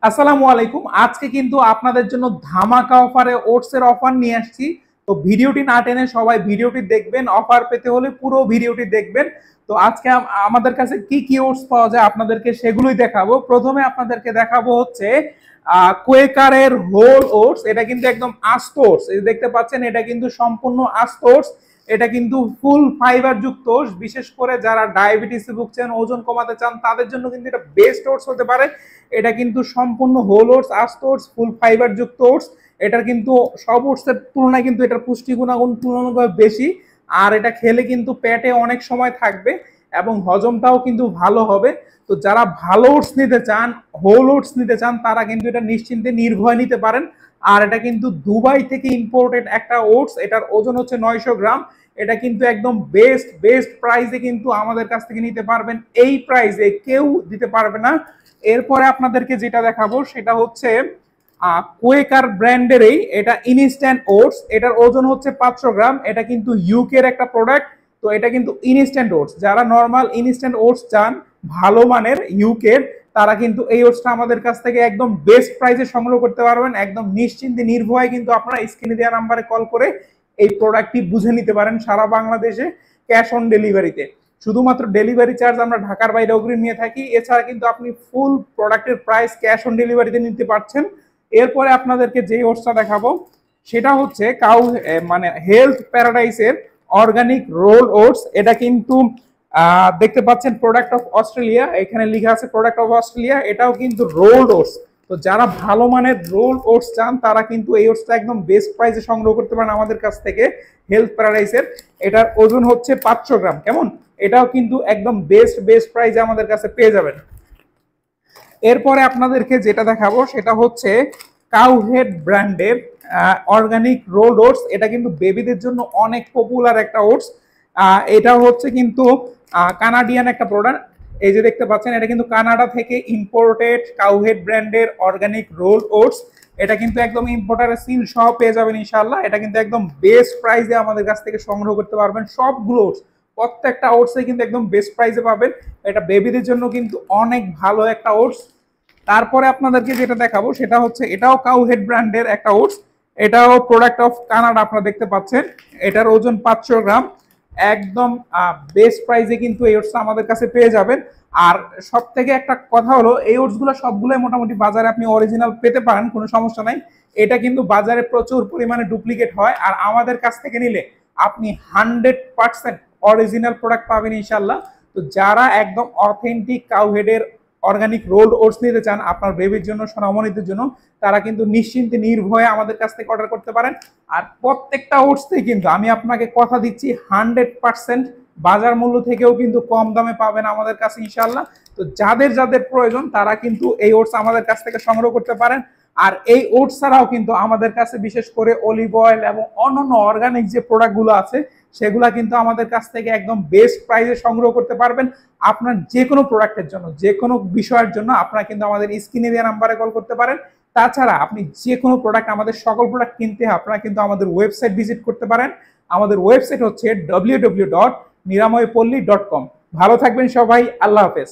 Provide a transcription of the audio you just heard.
আসসালামু আলাইকুম। আজকে কিন্তু আপনাদের জন্য ধামাকা অফারে ওটসের অফার নিয়ে আসছি। তো ভিডিওটি না টেনে সবাই ভিডিওটি দেখবেন। অফার পেতে হলে পুরো ভিডিওটি দেখবেন। তো আজকে আমাদের কাছে কি কি ওটস পাওয়া যায় আপনাদেরকে সেগুলোই দেখাবো। প্রথমে আপনাদেরকে দেখাবো হচ্ছে কোয়েকারের হোল ওটস। এটা কিন্তু একদম আস্ত ওটস, এই দেখতে পাচ্ছেন, এটা কিন্তু সম্পূর্ণ আস্ত ওটস। এটা কিন্তু ফুল ফাইবার যুক্ত ওটস। বিশেষ করে যারা ডায়াবেটিসে ভুগছেন, ওজন কমাতে চান, তাদের জন্য কিন্তু এটা বেস্ট ওটস হতে পারে। এটা কিন্তু সম্পূর্ণ হোল ওটস, আস্ত ওটস, ফুল ফাইবার যুক্ত ওটস। এটার কিন্তু সব ওটসের তুলনায় কিন্তু এটার পুষ্টি গুণাগুণ তুলনামূলকভাবে বেশি। আর এটা খেলে কিন্তু পেটে অনেক সময় থাকবে এবং হজমটাও কিন্তু ভালো হবে। তো যারা ভালো ওটস নিতে চান, হোল ওটস নিতে চান, তারা কিন্তু এটা নিশ্চিন্তে নির্ভয় নিতে পারেন। আর এটা কিন্তু দুবাই থেকে ইম্পোর্টেড একটা ওটস। এটার ওজন হচ্ছে 900 গ্রাম। এটা কিন্তু একদম বেস্ট বেস্ট প্রাইসে কিন্তু আমাদের কাছ থেকে নিতে পারবেন। এই প্রাইসে কেউ দিতে পারবে না। এরপরে আপনাদেরকে যেটা দেখাবো সেটা হচ্ছে কোয়েকার ব্র্যান্ডেরই এটা ইনস্ট্যান্ট ওটস। এটার ওজন হচ্ছে 500 গ্রাম। এটা কিন্তু ইউকের একটা প্রোডাক্ট। তো এটা কিন্তু ইনস্ট্যান্ট ওটস। যারা নর্মাল ইনস্ট্যান্ট ওটস চান ভালো মানের ইউকের, তারা কিন্তু এই ওটসটা আমাদের কাছ থেকে একদম বেস্ট প্রাইসে সংগ্রহ করতে পারবেন। একদম নিশ্চিন্তে নির্ভয়ে কিন্তু আপনারা স্ক্রিনে দেওয়া নাম্বারে কল করে এই প্রোডাক্টটি বুঝে নিতে পারেন সারা বাংলাদেশে ক্যাশ অন ডেলিভারিতে। শুধুমাত্র ডেলিভারি চার্জ আমরা ঢাকার বাইরে অগ্রিম নিয়ে থাকি। এছাড়া কিন্তু আপনি ফুল প্রোডাক্টের প্রাইস ক্যাশ অন ডেলিভারিতে নিতে পারছেন। এরপরে আপনাদেরকে যে ওটসটা দেখাবো সেটা হচ্ছে মানে হেলথ প্যারাডাইসের অর্গানিক রোল ওটস। এটা কিন্তু দেখতে পাচ্ছেন প্রোডাক্ট অফ অস্ট্রেলিয়া, এখানে লেখা আছে প্রোডাক্ট অফ অস্ট্রেলিয়া। এটাও কিন্তু রোল ওটস। তো যারা ভালো মানের রোল ওটস চান তারা কিন্তু এই ওটসটা একদম বেস্ট প্রাইসে সংগ্রহ করতে পারেন আমাদের কাছ থেকে হেলথ প্যারাডাইসের। এটার ওজন হচ্ছে 500 গ্রাম। কেমন? এটাও কিন্তু একদম বেস্ট বেস্ট প্রাইসে আমাদের কাছে পেয়ে যাবেন। এরপরে আপনাদেরকে যেটা দেখাবো সেটা হচ্ছে কাউহেড ব্র্যান্ডের অর্গানিক রোল ওটস। এটা কিন্তু বেবিদের জন্য অনেক পপুলার একটা ওটস। এটা হচ্ছে কিন্তু কানাডিয়ান একটা প্রোডাক্ট। এই যে দেখতে পাচ্ছেন, এটা কিন্তু কানাডা থেকে ইম্পোর্টেড কাউহেড ব্র্যান্ডের অর্গানিক রোল ওটস। এটা কিন্তু একদম ইম্পোর্টারের সিল সহ পেয়ে যাবেন ইনশাআল্লাহ। এটা কিন্তু একদম বেস্ট প্রাইসে আমাদের কাছ থেকে সংগ্রহ করতে পারবেন। সবগুলো ওটস, প্রত্যেকটা ওটসে কিন্তু একদম বেস্ট প্রাইসে পাবেন। এটা বেবিদের জন্য কিন্তু অনেক ভালো একটা ওটস। তারপরে আপনাদেরকে যেটা দেখাবো সেটা হচ্ছে এটাও কাউহেড ব্র্যান্ডের একটা ওটস। এটাও প্রোডাক্ট অফ কানাডা, আপনারা দেখতে পাচ্ছেন। এটার ওজন 500 গ্রাম। একদম বেস্ট প্রাইসে কিন্তু এই ওটসটা আমাদের কাছে পেয়ে যাবেন। আর সব থেকে একটা কথা হলো, এই ওটসগুলো সবগুলোই মোটামুটি বাজারে আপনি অরিজিনাল পেতে পারেন, কোনো সমস্যা নাই। এটা কিন্তু বাজারে প্রচুর পরিমাণে ডুপ্লিকেট হয়, আর আমাদের কাছ থেকে নিলে আপনি 100% অরিজিনাল প্রোডাক্ট পাবেন ইনশাল্লাহ। তো যারা একদম অথেন্টিক কাউহেডের অর্গানিক রোল ওটস নিতে চান আপনার বেবির জন্য, সোনামণিদের জন্য, তারা কিন্তু নিশ্চিন্তে নির্ভয়ে আমাদের কাছ থেকে অর্ডার করতে পারেন। আর প্রত্যেকটা ওটসতেই কিন্তু আমি আপনাকে কথা দিচ্ছি 100% বাজার মূল্য থেকেও কিন্তু কম দামে পাবেন আমাদের কাছে ইনশাল্লাহ। তো যাদের যাদের প্রয়োজন তারা কিন্তু এই ওটস আমাদের কাছ থেকে সংগ্রহ করতে পারেন। আর এই ওটস ছাড়াও কিন্তু আমাদের কাছে বিশেষ করে অলিভ অয়েল এবং অন্যান্য অর্গানিক যে প্রোডাক্টগুলো আছে সেগুলা কিন্তু আমাদের কাছ থেকে একদম বেস্ট প্রাইসে সংগ্রহ করতে পারবেন। আপনার যে কোনো প্রোডাক্টের জন্য, যে কোনো বিষয়ের জন্য আপনারা কিন্তু আমাদের স্ক্রিনে দেওয়া নাম্বারে কল করতে পারেন। তাছাড়া আপনি যে কোনো প্রোডাক্ট, আমাদের সকল প্রোডাক্ট কিনতে আপনারা কিন্তু আমাদের ওয়েবসাইট ভিজিট করতে পারেন। আমাদের ওয়েবসাইট হচ্ছে www.niramoypolli.com। ভালো থাকবেন সবাই, আল্লাহ হাফেজ।